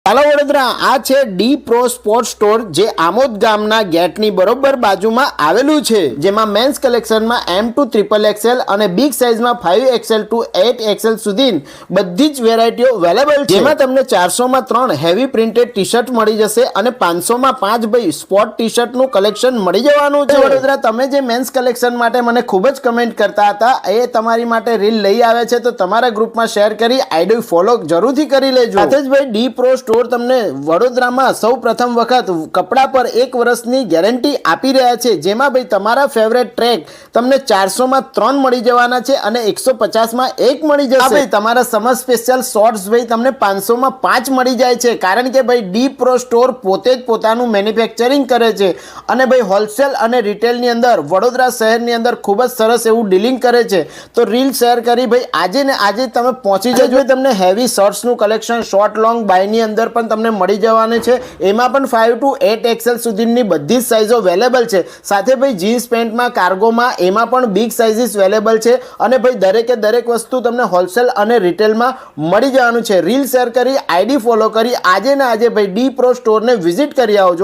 હાલો વડોદરા, આ છે D pro sport store જે આમોદ ગામના ગેટની બરોબર બાજુમાં આવેલું છે, જેમાં મેન્સ કલેક્શનમાં M2 ટ્રિપલ એક્સેલ અને બિગ સાઇઝમાં 5XL ટુ 8XL સુધી બધી જ વેરાયટીઓ અવેલેબલ છે, જેમાં તમને 400 માં 3 હેવી પ્રિન્ટેડ ટી શર્ટ મળી જશે અને 500 માં 5 ભાઈ સ્પોર્ટ ટી શર્ટનું કલેક્શન મળી જવાનું છે। વડોદરા, તમે જે મેન્સ કલેક્શન માટે મને ખૂબ જ કમેન્ટ કરતા હતા, એ તમારી માટે રીલ લઈ આવે છે, તો તમારા ગ્રુપમાં શેર કરી આઈડી ફોલો જરૂરથી કરી લેજો। સાથે જ ભાઈ ડી પ્રો સ્ટોર તમને વડોદરામાં સૌ પ્રથમ વખત કપડા પર 1 વર્ષની ગેરંટી આપી રહ્યા છે, જેમાં ભાઈ તમારા ફેવરેટ ટ્રેક તમને 400 માં 3 મળી જવાના છે અને 150 માં 1 મળી જશે। ભાઈ તમારા સમર સ્પેશિયલ શોર્ટ્સ ભાઈ તમને 500 માં 5 મળી જાય છે, કારણ કે ભાઈ ડી પ્રો સ્ટોર પોતે જ પોતાનું મેન્યુફેક્ચરિંગ કરે છે અને ભાઈ હોલસેલ અને રિટેલની અંદર વડોદરા શહેરની અંદર ખૂબ જ સરસ એવું ડીલિંગ કરે છે। તો રીલ શેર કરી ભાઈ આજે ને આજે તમે પહોંચી જજો। તમને હેવી શોર્ટ્સનું કલેક્શન શોર્ટ લોંગ બાયની અંદર પણ તમને મળી જવાની છે, એમાં પણ 5 ટુ 8XL સુધીની બધી જ સાઇઝો અવેલેબલ છે। સાથે ભાઈ જીન્સ પેન્ટમાં, કાર્ગોમાં એમાં પણ બિગ સાઇઝીસ અવેલેબલ છે અને ભાઈ દરેકે દરેક વસ્તુ તમને હોલસેલ અને રિટેલમાં મળી જવાનું છે। રીલ શેર કરી આઈડી ફોલો કરી આજે ને આજે ભાઈ ડી પ્રો સ્ટોરને વિઝિટ કરી આવજો।